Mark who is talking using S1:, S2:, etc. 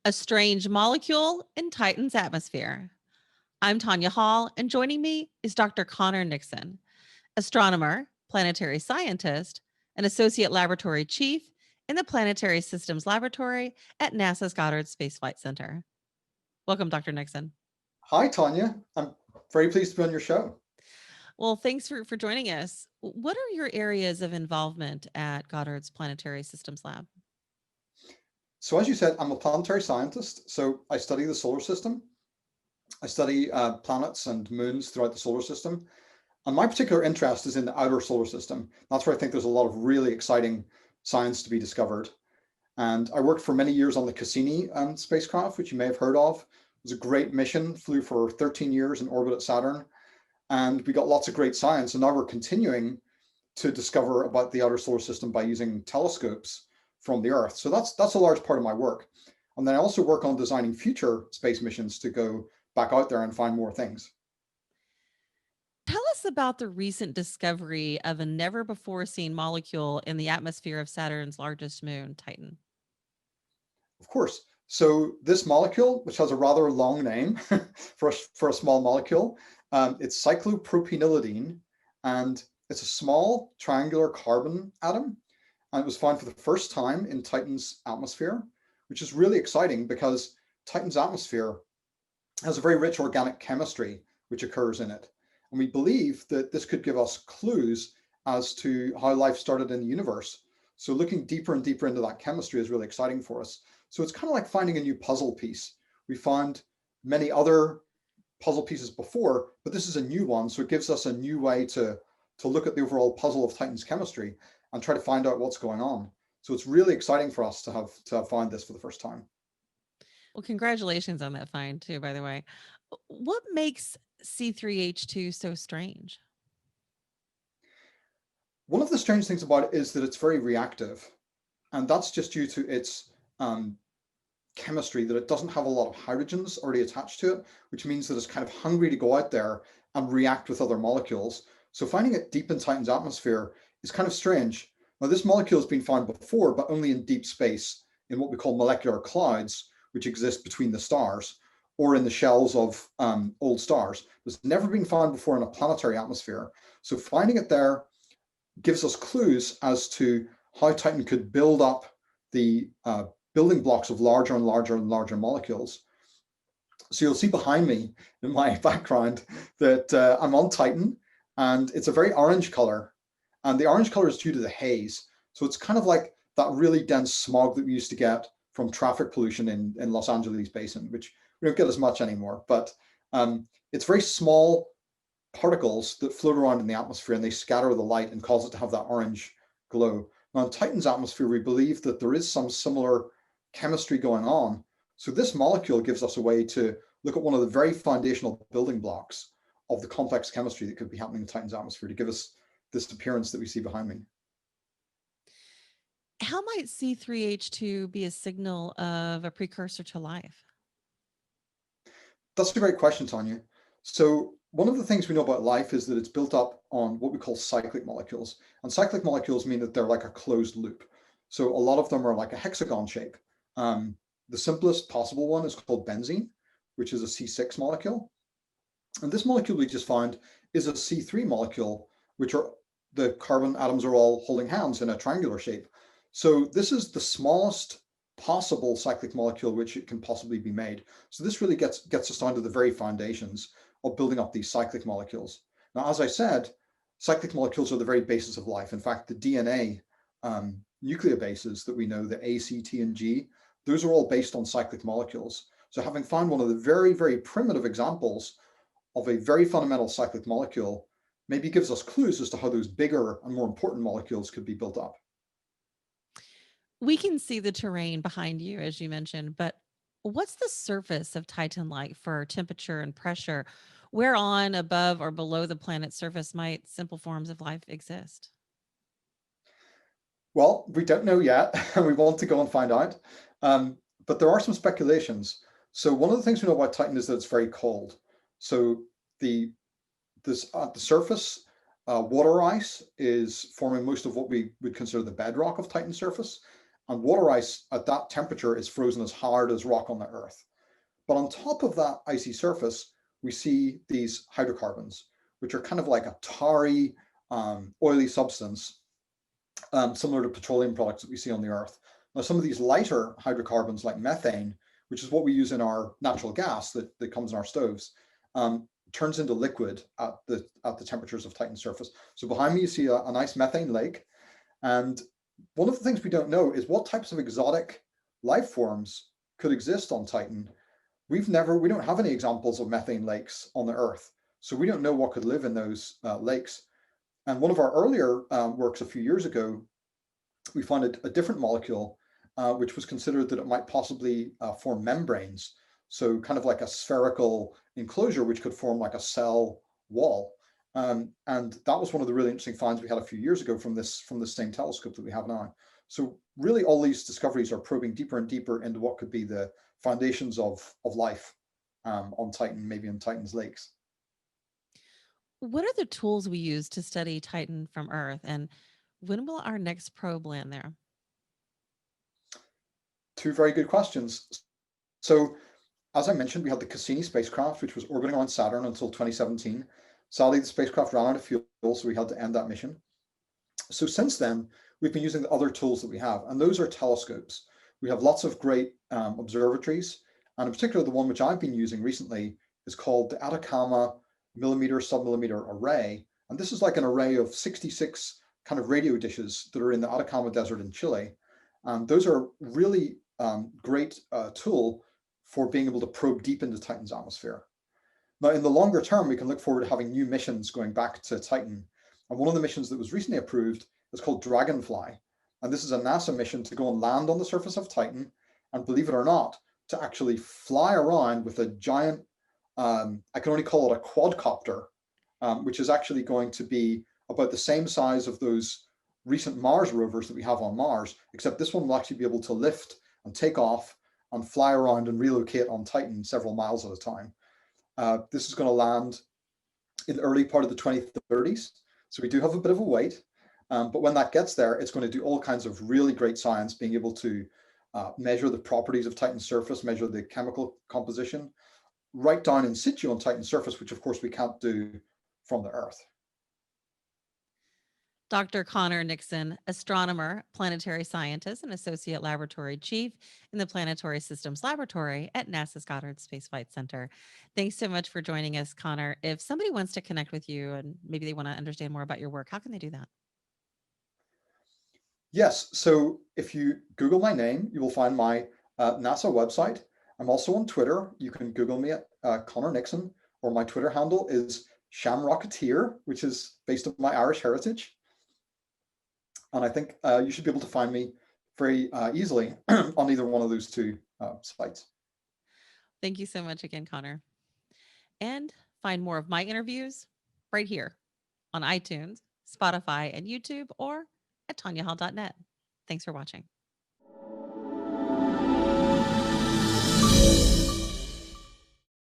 S1: A strange molecule in Titan's atmosphere. I'm Tonya Hall, and joining me is Dr. Conor Nixon, astronomer, planetary scientist, and associate laboratory chief in the Planetary Systems Laboratory at NASA's Goddard Space Flight Center. Welcome, Dr. Nixon.
S2: Hi, Tonya. I'm very pleased to be on your show.
S1: Well, thanks for joining us. What are your areas of involvement at Goddard's Planetary Systems Lab?
S2: So, as you said, I'm a planetary scientist. So, I study the solar system. I study planets and moons throughout the solar system. And my particular interest is in the outer solar system. That's where I think there's a lot of really exciting science to be discovered. And I worked for many years on the Cassini spacecraft, which you may have heard of. It was a great mission, flew for 13 years in orbit at Saturn. And we got lots of great science. And now we're continuing to discover about the outer solar system by using telescopes from the Earth. So that's a large part of my work. And then I also work on designing future space missions to go back out there and find more things.
S1: Tell us about the recent discovery of a never before seen molecule in the atmosphere of Saturn's largest moon, Titan.
S2: Of course. So this molecule, which has a rather long name for a small molecule, it's cyclopropionylidene, and it's a small triangular carbon atom. And it was found for the first time in Titan's atmosphere, which is really exciting because Titan's atmosphere has a very rich organic chemistry which occurs in it. And we believe that this could give us clues as to how life started in the universe. So looking deeper and deeper into that chemistry is really exciting for us. So it's kind of like finding a new puzzle piece. We found many other puzzle pieces before, but this is a new one. So it gives us a new way to look at the overall puzzle of Titan's chemistry and try to find out what's going on. So it's really exciting for us to have found this for the first time.
S1: Well, congratulations on that find, too, by the way. What makes C3H2 so strange?
S2: One of the strange things about it is that it's very reactive, and that's just due to its chemistry, that it doesn't have a lot of hydrogens already attached to it, which means that it's kind of hungry to go out there and react with other molecules. So finding it deep in Titan's atmosphere is kind of strange. Now, this molecule has been found before, but only in deep space, in what we call molecular clouds, which exist between the stars, or in the shells of old stars. It's never been found before in a planetary atmosphere. So finding it there gives us clues as to how Titan could build up the building blocks of larger and larger and larger molecules. So you'll see behind me in my background that I'm on Titan, and it's a very orange color. And the orange color is due to the haze. So it's kind of like that really dense smog that we used to get from traffic pollution in Los Angeles basin, which we don't get as much anymore. But it's very small particles that float around in the atmosphere, and they scatter the light and cause it to have that orange glow. Now, in Titan's atmosphere, we believe that there is some similar chemistry going on. So this molecule gives us a way to look at one of the very foundational building blocks of the complex chemistry that could be happening in Titan's atmosphere to give us this appearance that we see behind me.
S1: How might C3H2 be a signal of a precursor to life?
S2: That's a great question, Tonya. So one of the things we know about life is that it's built up on what we call cyclic molecules. And cyclic molecules mean that they're like a closed loop. So a lot of them are like a hexagon shape. The simplest possible one is called benzene, which is a C6 molecule. And this molecule we just found is a C3 molecule, which are the carbon atoms are all holding hands in a triangular shape. So this is the smallest possible cyclic molecule which it can possibly be made. So this really gets us down to the very foundations of building up these cyclic molecules. Now, as I said, cyclic molecules are the very basis of life. In fact, the DNA nucleobases that we know, the A, C, T, and G, those are all based on cyclic molecules. So having found one of the very, very primitive examples of a very fundamental cyclic molecule maybe gives us clues as to how those bigger and more important molecules could be built up.
S1: We can see the terrain behind you, as you mentioned, but what's the surface of Titan like for temperature and pressure? Where on, above, or below the planet's surface might simple forms of life exist?
S2: Well, we don't know yet, and we want to go and find out. But there are some speculations. So one of the things we know about Titan is that it's very cold. So at the surface, water ice is forming most of what we would consider the bedrock of Titan's surface. And water ice at that temperature is frozen as hard as rock on the Earth. But on top of that icy surface, we see these hydrocarbons, which are kind of like a tarry, oily substance, similar to petroleum products that we see on the Earth. Now, some of these lighter hydrocarbons, like methane, which is what we use in our natural gas that comes in our stoves, turns into liquid at the temperatures of Titan's surface. So behind me, you see a nice methane lake. And one of the things we don't know is what types of exotic life forms could exist on Titan. We don't have any examples of methane lakes on the Earth. So we don't know what could live in those lakes. And one of our earlier works a few years ago, we found a different molecule, which was considered that it might possibly form membranes. So kind of like a spherical enclosure, which could form like a cell wall. And that was one of the really interesting finds we had a few years ago from this same telescope that we have now. So really all these discoveries are probing deeper and deeper into what could be the foundations of life on Titan, maybe in Titan's lakes.
S1: What are the tools we use to study Titan from Earth? And when will our next probe land there?
S2: Two very good questions. So as I mentioned, we had the Cassini spacecraft, which was orbiting around Saturn until 2017. Sadly, the spacecraft ran out of fuel, so we had to end that mission. So since then, we've been using the other tools that we have, and those are telescopes. We have lots of great observatories, and in particular, the one which I've been using recently is called the Atacama Millimeter Submillimeter Array. And this is like an array of 66 kind of radio dishes that are in the Atacama Desert in Chile. Those are really great tool for being able to probe deep into Titan's atmosphere. Now, in the longer term, we can look forward to having new missions going back to Titan. And one of the missions that was recently approved is called Dragonfly. And this is a NASA mission to go and land on the surface of Titan, and believe it or not, to actually fly around with a giant, I can only call it a quadcopter, which is actually going to be about the same size of those recent Mars rovers that we have on Mars, except this one will actually be able to lift and take off and fly around and relocate on Titan several miles at a time. This is going to land in the early part of the 2030s. So we do have a bit of a wait. But when that gets there, it's going to do all kinds of really great science, being able to measure the properties of Titan's surface, measure the chemical composition, right down in situ on Titan's surface, which of course we can't do from the Earth.
S1: Dr. Conor Nixon, astronomer, planetary scientist, and associate laboratory chief in the Planetary Systems Laboratory at NASA's Goddard Space Flight Center. Thanks so much for joining us, Conor. If somebody wants to connect with you and maybe they want to understand more about your work, how can they do that?
S2: Yes, so if you Google my name, you will find my NASA website. I'm also on Twitter. You can Google me at Conor Nixon, or my Twitter handle is Shamrocketeer, which is based on my Irish heritage. And I think you should be able to find me very easily on either one of those two sites.
S1: Thank you so much again, Conor. And find more of my interviews right here on iTunes, Spotify, and YouTube, or at tonyahall.net. Thanks for watching.